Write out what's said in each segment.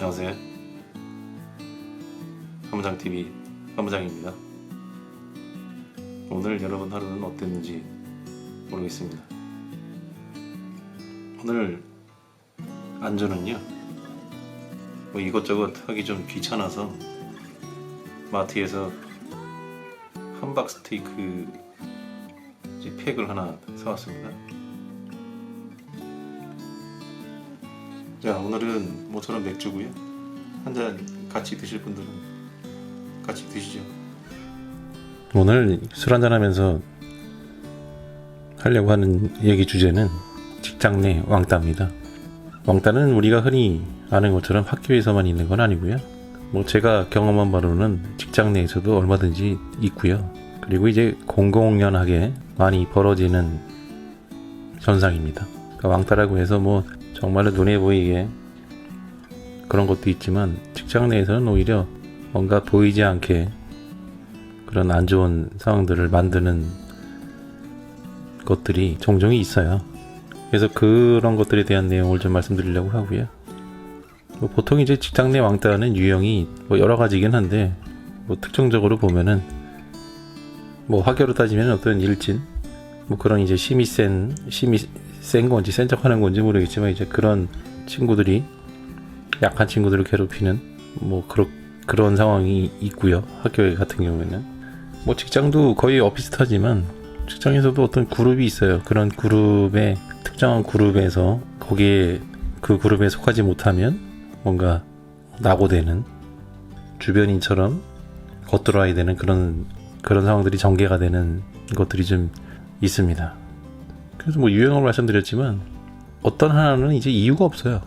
안녕하세요. 한무장TV 한무장입니다. 오늘 여러분 하루는 어땠는지 모르겠습니다. 오늘 안주는요, 뭐 이것저것 하기 좀 귀찮아서 마트에서 함박 스테이크 팩을 하나 사왔습니다. 자, 오늘은 모처럼 맥주고요. 한 잔 같이 드실 분들은 같이 드시죠. 오늘 술 한잔 하면서 하려고 하는 얘기 주제는 직장 내 왕따입니다. 왕따는 우리가 흔히 아는 것처럼 학교에서만 있는 건 아니고요. 뭐 제가 경험한 바로는 직장 내에서도 얼마든지 있고요. 그리고 이제 공공연하게 많이 벌어지는 현상입니다. 그러니까 왕따라고 해서 뭐 정말로 눈에 보이게 그런 것도 있지만, 직장 내에서는 오히려 뭔가 보이지 않게 그런 안 좋은 상황들을 만드는 것들이 종종 있어요. 그래서 그런 것들에 대한 내용을 좀 말씀드리려고 하고요. 뭐 보통 이제 직장 내 왕따는 유형이 뭐 여러 가지긴 한데, 뭐 특정적으로 보면은 뭐 학교로 따지면 어떤 일진, 뭐 그런 이제 힘이 센 건지 센 척하는 건지 모르겠지만, 이제 그런 친구들이 약한 친구들을 괴롭히는 뭐 그런 상황이 있고요. 학교 같은 경우에는 뭐 직장도 거의 비슷하지만, 직장에서도 어떤 그룹이 있어요. 그런 그룹의 특정한 그룹에서 거기에 그 그룹에 속하지 못하면 뭔가 낙오되는, 주변인처럼 겉돌아야 되는 그런 상황들이 전개가 되는 것들이 좀 있습니다. 그래서 뭐 유형을 말씀드렸지만, 어떤 하나는 이제 이유가 없어요.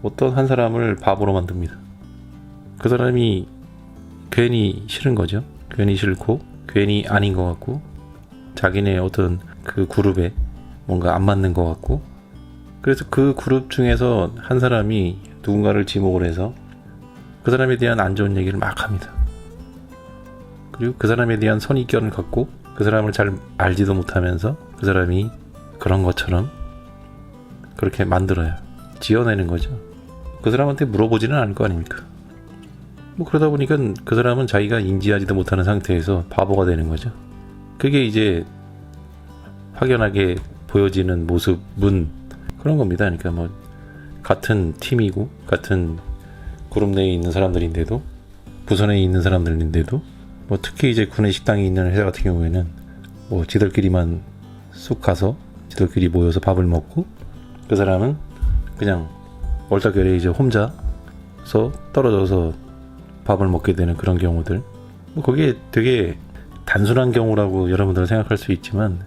어떤 한 사람을 바보로 만듭니다. 그 사람이 괜히 싫은 거죠. 괜히 싫고 괜히 아닌 것 같고, 자기네 어떤 그 그룹에 뭔가 안 맞는 것 같고, 그래서 그 그룹 중에서 한 사람이 누군가를 지목을 해서 그 사람에 대한 안 좋은 얘기를 막 합니다. 그리고 그 사람에 대한 선입견을 갖고 그 사람을 잘 알지도 못하면서 그 사람이 그런 것처럼 그렇게 만들어요. 지어내는 거죠. 그 사람한테 물어보지는 않을 거 아닙니까? 뭐 그러다 보니까 그 사람은 자기가 인지하지도 못하는 상태에서 바보가 되는 거죠. 그게 이제 확연하게 보여지는 모습은 그런 겁니다. 그러니까 뭐 같은 팀이고 같은 그룹 내에 있는 사람들인데도, 부서 내에 있는 사람들인데도, 뭐 특히 이제 구내 식당에 있는 회사 같은 경우에는 뭐 지들끼리만 쑥 가서 지들끼리 모여서 밥을 먹고, 그 사람은 그냥 얼떨결에 이제 혼자서 떨어져서 밥을 먹게 되는 그런 경우들. 뭐 그게 되게 단순한 경우라고 여러분들은 생각할 수 있지만,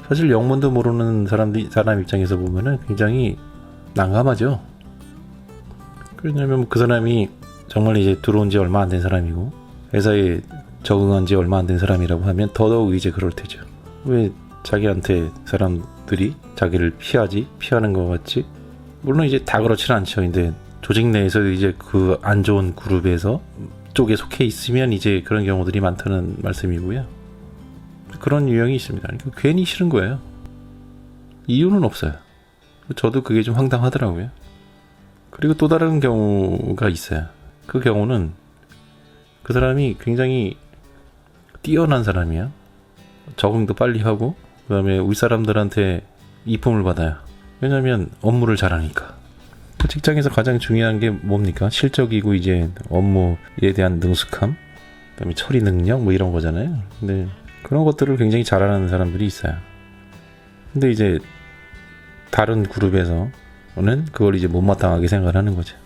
사실 영문도 모르는 사람 입장에서 보면은 굉장히 난감하죠. 왜냐면 그 사람이 정말 이제 들어온 지 얼마 안 된 사람이고 회사에 적응한 지 얼마 안 된 사람이라고 하면 더더욱 이제 그럴 테죠. 왜 자기한테 사람들이 자기를 피하는 것 같지? 물론 이제 다 그렇지는 않죠. 근데 조직 내에서 이제 그 안 좋은 그룹에서 쪽에 속해 있으면 이제 그런 경우들이 많다는 말씀이고요. 그런 유형이 있습니다. 그러니까 괜히 싫은 거예요. 이유는 없어요. 저도 그게 좀 황당하더라고요. 그리고 또 다른 경우가 있어요. 그 경우는 그 사람이 굉장히 뛰어난 사람이야. 적응도 빨리 하고, 그 다음에 윗사람들한테 이쁨을 받아요. 왜냐면 업무를 잘하니까. 그 직장에서 가장 중요한 게 뭡니까? 실적이고 이제 업무에 대한 능숙함, 그 다음에 처리 능력 뭐 이런 거잖아요. 근데 그런 것들을 굉장히 잘하는 사람들이 있어요. 근데 이제 다른 그룹에서는 그걸 이제 못마땅하게 생각을 하는 거죠.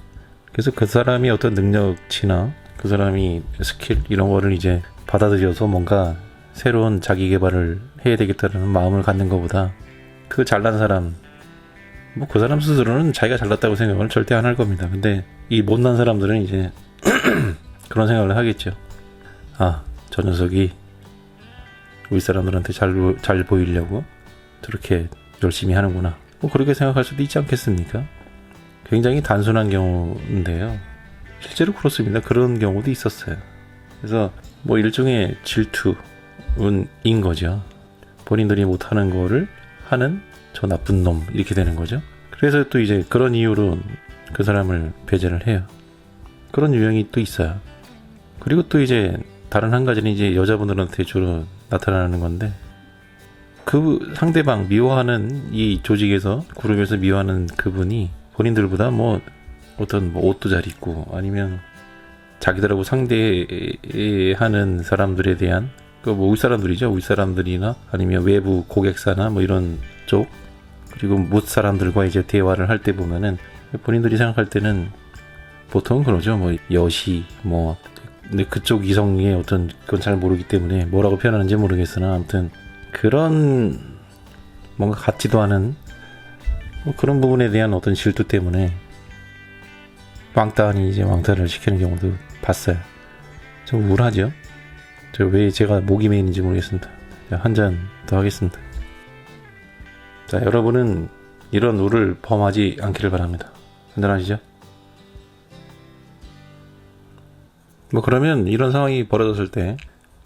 그래서 그 사람이 어떤 능력치나 그 사람이 스킬 이런 거를 이제 받아들여서 뭔가 새로운 자기 개발을 해야 되겠다는 마음을 갖는 것보다, 그 잘난 사람, 뭐 그 사람 스스로는 자기가 잘났다고 생각을 절대 안 할 겁니다. 근데 이 못난 사람들은 이제 그런 생각을 하겠죠. 아, 저 녀석이 윗사람들한테 잘 보이려고 저렇게 열심히 하는구나. 뭐 그렇게 생각할 수도 있지 않겠습니까? 굉장히 단순한 경우인데요. 실제로 그렇습니다. 그런 경우도 있었어요. 그래서 뭐 일종의 질투인 거죠. 본인들이 못하는 거를 하는 저 나쁜 놈, 이렇게 되는 거죠. 그래서 또 이제 그런 이유로 그 사람을 배제를 해요. 그런 유형이 또 있어요. 그리고 또 이제 다른 한 가지는 이제 여자분들한테 주로 나타나는 건데, 그 상대방 미워하는 이 조직에서, 그룹에서 미워하는 그분이 본인들보다 뭐 어떤 뭐 옷도 잘 입고 아니면 자기들하고 상대하는 사람들에 대한 뭐 윗사람들이죠. 윗사람들이나 아니면 외부 고객사나 뭐 이런 쪽, 그리고 못 사람들과 이제 대화를 할 때 보면은 본인들이 생각할 때는 보통 그러죠. 뭐 여시 뭐, 근데 그쪽 이성의 어떤 그건 잘 모르기 때문에 뭐라고 표현하는지 모르겠으나 아무튼 그런 뭔가 같지도 않은 뭐 그런 부분에 대한 어떤 질투 때문에 왕따 아닌 이제 왕따를 시키는 경우도 봤어요. 좀 우울하죠. 왜 제가 목이 메이는지 모르겠습니다. 한 잔 더 하겠습니다. 자, 여러분은 이런 우를 범하지 않기를 바랍니다. 한잔하시죠. 뭐 그러면 이런 상황이 벌어졌을 때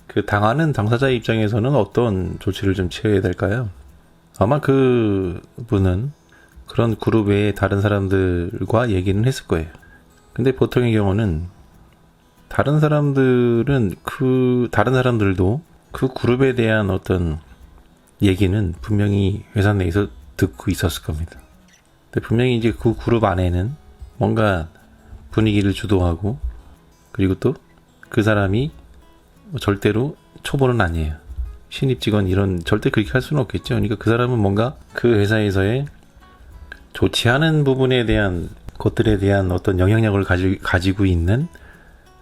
그 당하는 당사자의 입장에서는 어떤 조치를 좀 취해야 될까요? 아마 그 분은 그런 그룹 외에 다른 사람들과 얘기는 했을 거예요. 근데 보통의 경우는 다른 사람들도 그 그룹에 대한 어떤 얘기는 분명히 회사 내에서 듣고 있었을 겁니다. 근데 분명히 이제 그 그룹 안에는 뭔가 분위기를 주도하고, 그리고 또 그 사람이 절대로 초보는 아니에요. 신입 직원 이런 절대 그렇게 할 수는 없겠죠. 그러니까 그 사람은 뭔가 그 회사에서의 좋지 않은 부분에 대한 것들에 대한 어떤 영향력을 가지고 있는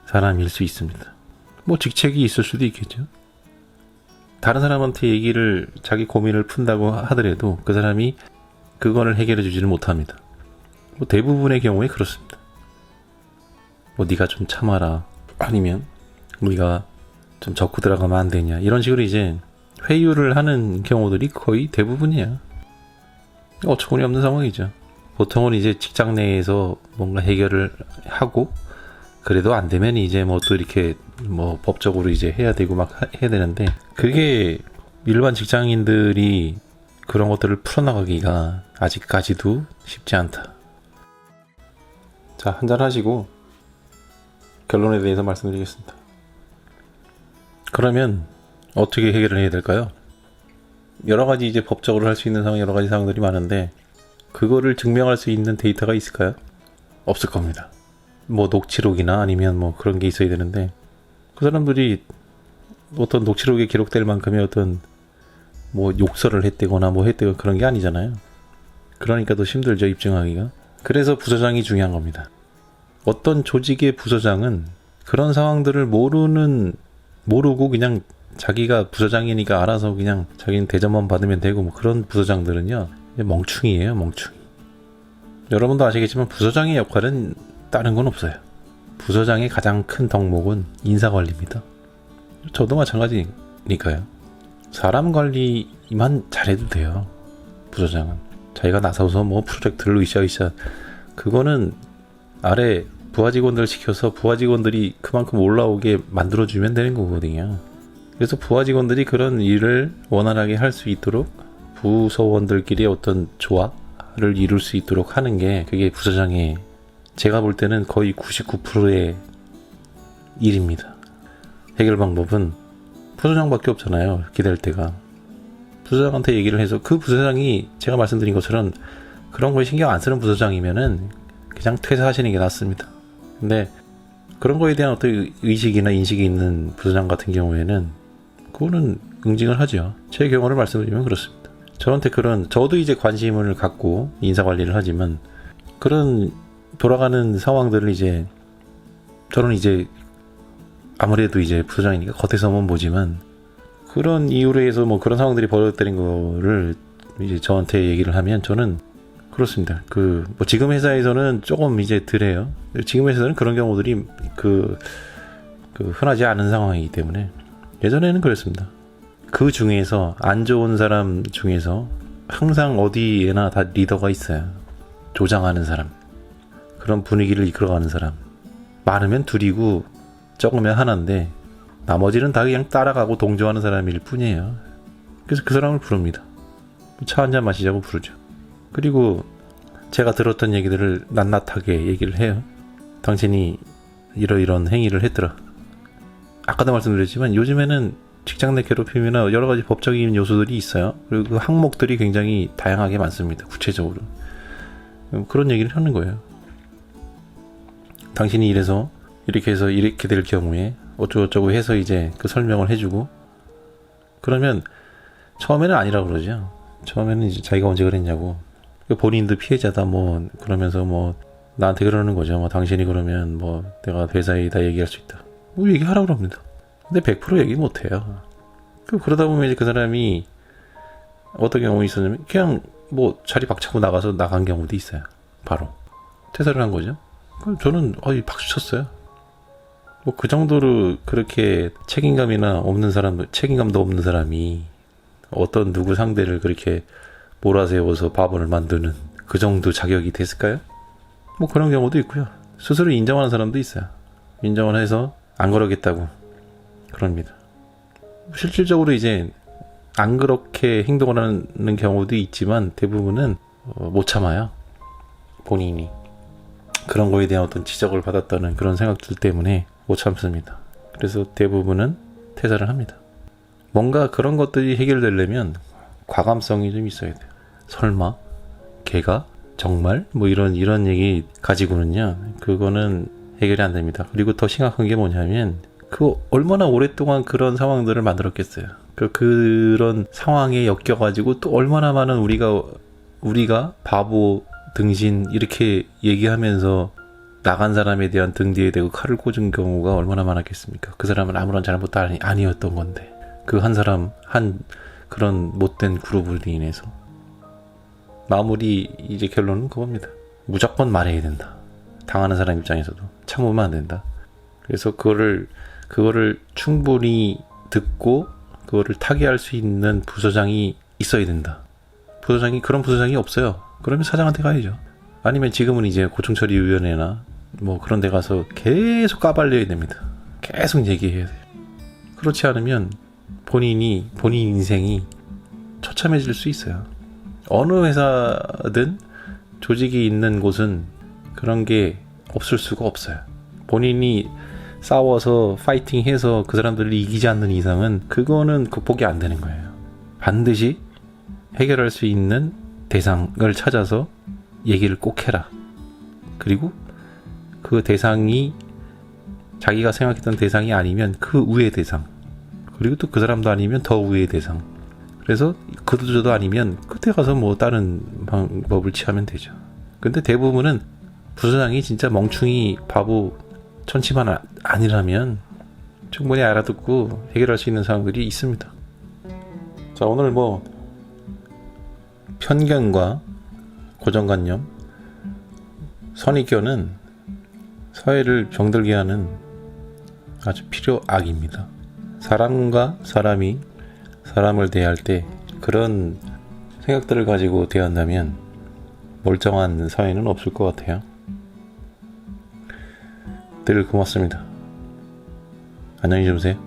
사람일 수 있습니다. 뭐 직책이 있을 수도 있겠죠. 다른 사람한테 얘기를, 자기 고민을 푼다고 하더라도 그 사람이 그거를 해결해 주지를 못합니다. 뭐 대부분의 경우에 그렇습니다. 뭐 네가 좀 참아라, 아니면 네가 좀 적고 들어가면 안 되냐, 이런 식으로 이제 회유를 하는 경우들이 거의 대부분이야. 어처구니 없는 상황이죠. 보통은 이제 직장 내에서 뭔가 해결을 하고, 그래도 안 되면 이제 뭐 또 이렇게 뭐 법적으로 이제 해야 되고 막 해야 되는데, 그게 일반 직장인들이 그런 것들을 풀어나가기가 아직까지도 쉽지 않다. 자, 한잔 하시고 결론에 대해서 말씀드리겠습니다. 그러면 어떻게 해결을 해야 될까요? 여러 가지 이제 법적으로 할 수 있는 여러 가지 상황들이 많은데, 그거를 증명할 수 있는 데이터가 있을까요? 없을 겁니다. 뭐 녹취록이나 아니면 뭐 그런 게 있어야 되는데, 그 사람들이 어떤 녹취록에 기록될 만큼의 어떤 뭐 욕설을 했대거나 뭐 했대거나 그런 게 아니잖아요. 그러니까 더 힘들죠, 입증하기가. 그래서 부서장이 중요한 겁니다. 어떤 조직의 부서장은 그런 상황들을 모르고 그냥 자기가 부서장이니까 알아서 그냥 자기는 대접만 받으면 되고, 뭐 그런 부서장들은요 멍충이에요, 멍충이. 여러분도 아시겠지만 부서장의 역할은 다른 건 없어요. 부서장의 가장 큰 덕목은 인사관리입니다. 저도 마찬가지니까요. 사람 관리만 잘해도 돼요. 부서장은 자기가 나서서 뭐 프로젝트를 으쌰으쌰, 그거는 아래 부하 직원들 시켜서 부하 직원들이 그만큼 올라오게 만들어주면 되는 거거든요. 그래서 부하 직원들이 그런 일을 원활하게 할 수 있도록 부서원들끼리 어떤 조화를 이룰 수 있도록 하는 게, 그게 부서장의, 제가 볼 때는 거의 99%의 일입니다. 해결 방법은 부서장밖에 없잖아요. 기다릴 때가. 부서장한테 얘기를 해서, 그 부서장이 제가 말씀드린 것처럼 그런 거에 신경 안 쓰는 부서장이면은 그냥 퇴사하시는 게 낫습니다. 근데 그런 거에 대한 어떤 의식이나 인식이 있는 부서장 같은 경우에는 그거는 응징을 하죠. 제 경우를 말씀드리면 그렇습니다. 저도 이제 관심을 갖고 인사 관리를 하지만, 그런 돌아가는 상황들을 이제 저는 이제 아무래도 이제 부서장이니까 겉에서만 보지만, 그런 이유로 해서 뭐 그런 상황들이 벌어졌다는 거를 이제 저한테 얘기를 하면 저는 그렇습니다. 뭐 지금 회사에서는 조금 이제 덜해요. 지금 회사에서는 그런 경우들이 흔하지 않은 상황이기 때문에. 예전에는 그랬습니다. 그 중에서 안 좋은 사람 중에서 항상 어디에나 다 리더가 있어요. 조장하는 사람, 그런 분위기를 이끌어가는 사람. 많으면 둘이고 적으면 하나인데 나머지는 다 그냥 따라가고 동조하는 사람일 뿐이에요. 그래서 그 사람을 부릅니다. 차 한잔 마시자고 부르죠. 그리고 제가 들었던 얘기들을 낱낱하게 얘기를 해요. 당신이 이런 행위를 했더라. 아까도 말씀드렸지만 요즘에는 직장 내 괴롭힘이나 여러 가지 법적인 요소들이 있어요. 그리고 그 항목들이 굉장히 다양하게 많습니다. 구체적으로. 그런 얘기를 하는 거예요. 당신이 이래서 이렇게 해서 이렇게 될 경우에 어쩌고저쩌고 해서 이제 그 설명을 해주고, 그러면 처음에는 아니라고 그러죠. 처음에는 이제 자기가 언제 그랬냐고, 본인도 피해자다 뭐 그러면서 뭐 나한테 그러는 거죠. 뭐 당신이 그러면 뭐 내가 회사에다 얘기할 수 있다, 뭐 얘기하라고 합니다. 근데 100% 얘기 못해요. 그러다 보면 이제 그 사람이 어떤 경우 있었냐면 그냥 뭐 자리 박차고 나가서 나간 경우도 있어요. 바로 퇴사를 한 거죠. 그럼 저는 박수 쳤어요. 뭐 그 정도로 그렇게 책임감이나 없는 사람, 책임감도 없는 사람이 어떤 누구 상대를 그렇게 몰아세워서 바보를 만드는 그 정도 자격이 됐을까요? 뭐 그런 경우도 있고요. 스스로 인정하는 사람도 있어요. 인정을 해서 안 그러겠다고 그럽니다. 실질적으로 이제 안 그렇게 행동을 하는 경우도 있지만 대부분은 못 참아요. 본인이 그런 거에 대한 어떤 지적을 받았다는 그런 생각들 때문에 못 참습니다. 그래서 대부분은 퇴사를 합니다. 뭔가 그런 것들이 해결되려면 과감성이 좀 있어야 돼요. 설마? 걔가? 정말? 뭐 이런 얘기 가지고는요, 그거는 해결이 안 됩니다. 그리고 더 심각한 게 뭐냐면, 얼마나 오랫동안 그런 상황들을 만들었겠어요. 그런 상황에 엮여가지고 또 얼마나 많은 우리가 바보, 등신 이렇게 얘기하면서 나간 사람에 대한 등 뒤에 대고 칼을 꽂은 경우가 얼마나 많았겠습니까? 그 사람은 아무런 잘못도 아니었던 건데, 그 한 사람, 그런 못된 그룹으로 인해서. 마무리 이제 결론은 그겁니다. 무조건 말해야 된다. 당하는 사람 입장에서도 참으면 안 된다. 그래서 그거를 충분히 듣고 그거를 타개할 수 있는 부서장이 있어야 된다. 그런 부서장이 없어요. 그러면 사장한테 가야죠. 아니면 지금은 이제 고충처리위원회나 뭐 그런 데 가서 계속 까발려야 됩니다. 계속 얘기해야 돼요. 그렇지 않으면 본인 인생이 처참해질 수 있어요. 어느 회사든 조직이 있는 곳은 그런 게 없을 수가 없어요. 본인이 싸워서 파이팅해서 그 사람들을 이기지 않는 이상은 그거는 극복이 안 되는 거예요. 반드시 해결할 수 있는 대상을 찾아서 얘기를 꼭 해라. 그리고 그 대상이 자기가 생각했던 대상이 아니면 그 위의 대상, 그리고 또 그 사람도 아니면 더 위의 대상. 그래서 그도저도 아니면 끝에 가서 뭐 다른 방법을 취하면 되죠. 근데 대부분은 부서장이 진짜 멍충이 바보 천치만 아니라면 충분히 알아듣고 해결할 수 있는 상황들이 있습니다. 자, 오늘 뭐 편견과 고정관념, 선입견은 사회를 병들게 하는 아주 필요악입니다. 사람과 사람이 사람을 대할 때 그런 생각들을 가지고 대한다면 멀쩡한 사회는 없을 것 같아요. 늘 고맙습니다. 안녕히 주무세요.